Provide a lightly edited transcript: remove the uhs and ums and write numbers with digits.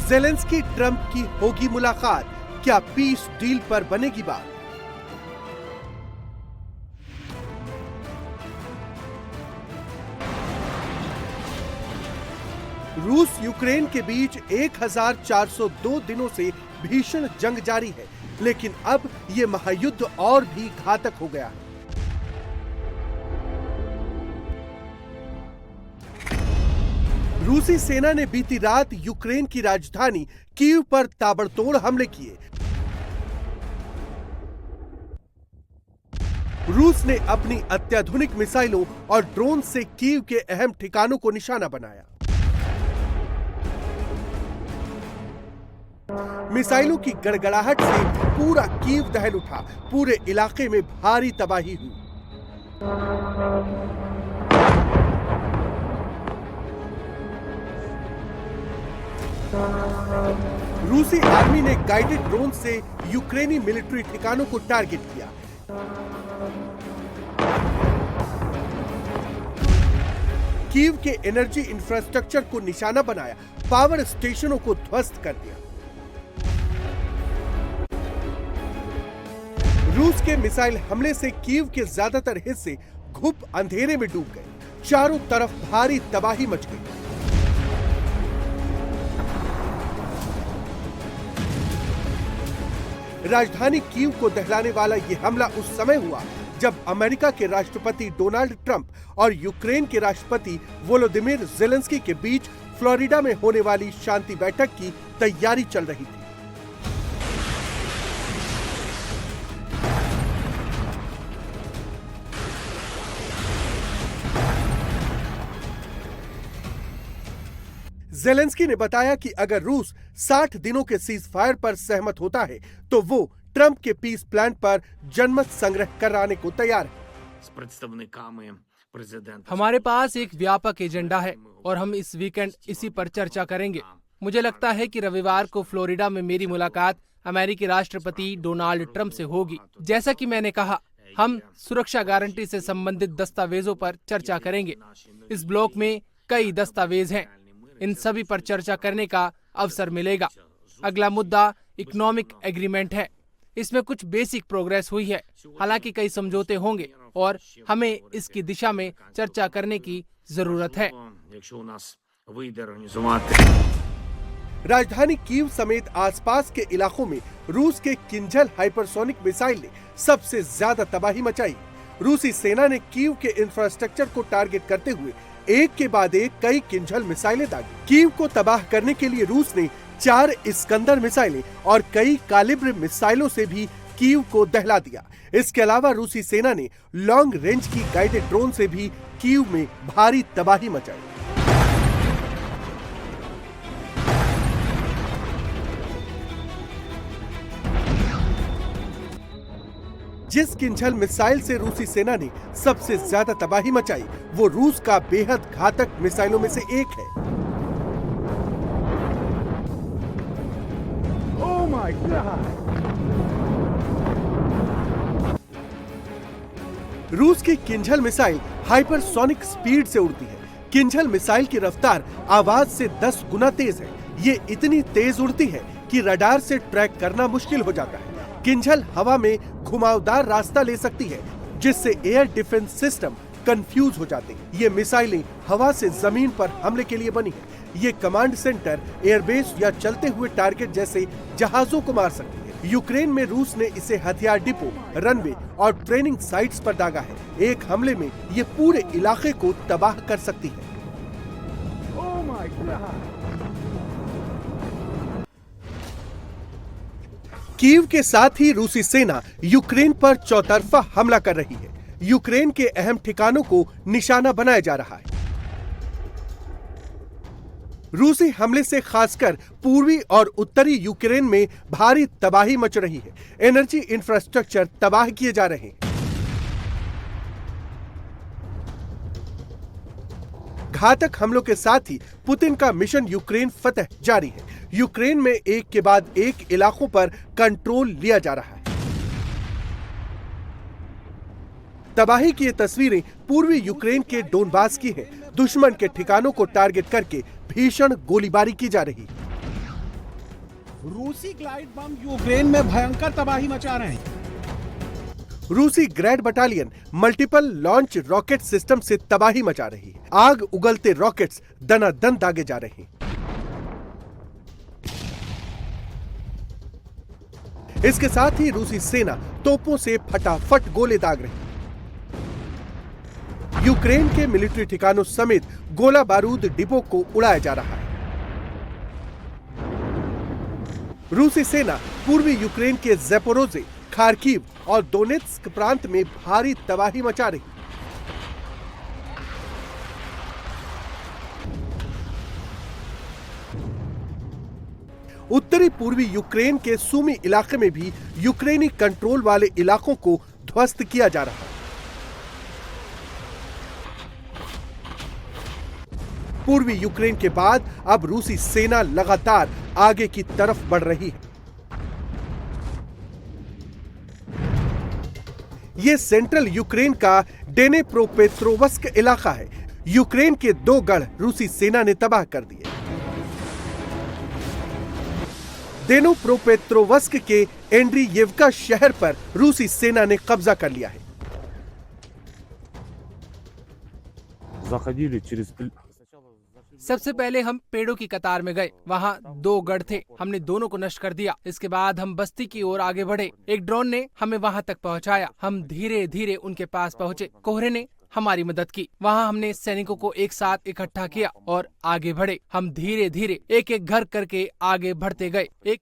Zelensky Trump की होगी मुलाकात, क्या पीस डील पर बनेगी बात? रूस यूक्रेन के बीच 1402 दिनों से भीषण जंग जारी है, लेकिन अब यह महायुद्ध और भी घातक हो गया है। रूसी सेना ने बीती रात यूक्रेन की राजधानी कीव पर ताबड़तोड़ हमले किए। रूस ने अपनी अत्याधुनिक मिसाइलों और ड्रोन से कीव के अहम ठिकानों को निशाना बनाया। मिसाइलों की गड़गड़ाहट से पूरा कीव दहल उठा, पूरे इलाके में भारी तबाही हुई। रूसी आर्मी ने गाइडेड ड्रोन से यूक्रेनी मिलिट्री ठिकानों को टारगेट किया। कीव के एनर्जी इंफ्रास्ट्रक्चर को निशाना बनाया, पावर स्टेशनों को ध्वस्त कर दिया। रूस के मिसाइल हमले से कीव के ज्यादातर हिस्से घुप अंधेरे में डूब गए। चारों तरफ भारी तबाही मच गई। राजधानी कीव को दहलाने वाला यह हमला उस समय हुआ जब अमेरिका के राष्ट्रपति डोनाल्ड ट्रंप और यूक्रेन के राष्ट्रपति वोलोदिमीर ज़ेलेंस्की के बीच फ्लोरिडा में होने वाली शांति बैठक की तैयारी चल रही थी। ज़ेलेंस्की ने बताया कि अगर रूस 60 दिनों के सीज फायर पर सहमत होता है तो वो ट्रंप के पीस प्लान पर जनमत संग्रह कराने को तैयार है। हमारे पास एक व्यापक एजेंडा है और हम इस वीकेंड इसी पर चर्चा करेंगे। मुझे लगता है कि रविवार को फ्लोरिडा में मेरी मुलाकात अमेरिकी राष्ट्रपति डोनाल्ड ट्रंप से होगी। जैसा कि मैंने कहा, हम सुरक्षा गारंटी से संबंधित दस्तावेजों पर चर्चा करेंगे। इस ब्लॉक में कई दस्तावेज हैं, इन सभी पर चर्चा करने का अवसर मिलेगा। अगला मुद्दा इकोनॉमिक एग्रीमेंट है। इसमें कुछ बेसिक प्रोग्रेस हुई है, हालांकि कई समझौते होंगे और हमें इसकी दिशा में चर्चा करने की जरूरत है। राजधानी कीव समेत आसपास के इलाकों में रूस के किंजल हाइपरसोनिक मिसाइल ने सबसे ज्यादा तबाही मचाई। रूसी सेना ने कीव के इंफ्रास्ट्रक्चर को टारगेट करते हुए एक के बाद एक कई किंजल मिसाइलें दागी। कीव को तबाह करने के लिए रूस ने 4 इस्कंदर मिसाइलें और कई कालिब्र मिसाइलों से भी कीव को दहला दिया। इसके अलावा रूसी सेना ने लॉन्ग रेंज की गाइडेड ड्रोन से भी कीव में भारी तबाही मचाई। जिस किंजल मिसाइल से रूसी सेना ने सबसे ज्यादा तबाही मचाई वो रूस का बेहद घातक मिसाइलों में से एक है। Oh my God! रूस की किंजल मिसाइल हाइपरसोनिक स्पीड से उड़ती है। किंजल मिसाइल की रफ्तार आवाज से 10 गुना तेज है। ये इतनी तेज उड़ती है कि रडार से ट्रैक करना मुश्किल हो जाता है। किंजल हवा में घुमावदार रास्ता ले सकती है, जिससे एयर डिफेंस सिस्टम कंफ्यूज हो जाते हैं। ये मिसाइलें हवा से जमीन पर हमले के लिए बनी है। ये कमांड सेंटर, एयरबेस या चलते हुए टारगेट जैसे जहाजों को मार सकती है। यूक्रेन में रूस ने इसे हथियार डिपो, रनवे और ट्रेनिंग साइट्स पर दागा है। एक हमले में ये पूरे इलाके को तबाह कर सकती है। Oh my God! कीव के साथ ही रूसी सेना यूक्रेन पर चौतरफा हमला कर रही है। यूक्रेन के अहम ठिकानों को निशाना बनाया जा रहा है। रूसी हमले से खासकर पूर्वी और उत्तरी यूक्रेन में भारी तबाही मच रही है। एनर्जी इंफ्रास्ट्रक्चर तबाह किए जा रहे हैं। घातक हमलों के साथ ही पुतिन का मिशन यूक्रेन फतह जारी है। यूक्रेन में एक के बाद एक इलाकों पर कंट्रोल लिया जा रहा है। तबाही की ये तस्वीरें पूर्वी यूक्रेन के डोनबास की हैं। दुश्मन के ठिकानों को टारगेट करके भीषण गोलीबारी की जा रही है। रूसी ग्लाइड बम यूक्रेन में भयंकर तबाही मचा रहे हैं। रूसी Grad battalion multiple launch rocket system से तबाही मचा रही है। आग उगलते रॉकेट्स दनादन दागे जा रहे हैं। इसके साथ ही रूसी सेना तोपों से फटाफट गोले दाग रही है। यूक्रेन के मिलिट्री ठिकानों समेत गोला बारूद डिपो को उड़ाया जा रहा है। रूसी सेना पूर्वी यूक्रेन के ज़ेपोरोज़े, खार्किव और दोनेत्स्क प्रांत में भारी तबाही मचा रही है। उत्तरी पूर्वी यूक्रेन के सूमी इलाके में भी यूक्रेनी कंट्रोल वाले इलाकों को ध्वस्त किया जा रहा है। पूर्वी यूक्रेन के बाद अब रूसी सेना लगातार आगे की तरफ बढ़ रही है। यह सेंट्रल यूक्रेन का डेनेप्रोपेट्रोवस्क इलाका है। यूक्रेन के 2 गढ़ रूसी सेना ने तबाह कर दिए। डेनेप्रोपेट्रोवस्क के एंड्रियेवका शहर पर रूसी सेना ने कब्जा कर लिया है। सबसे पहले हम पेड़ों की कतार में गए। वहाँ 2 गढ़ थे, हमने दोनों को नष्ट कर दिया। इसके बाद हम बस्ती की ओर आगे बढ़े। एक ड्रोन ने हमें वहाँ तक पहुँचाया। हम धीरे धीरे उनके पास पहुँचे। कोहरे ने हमारी मदद की। वहाँ हमने सैनिकों को एक साथ इकट्ठा किया और आगे बढ़े। हम धीरे धीरे एक एक घर करके आगे बढ़ते गए। एक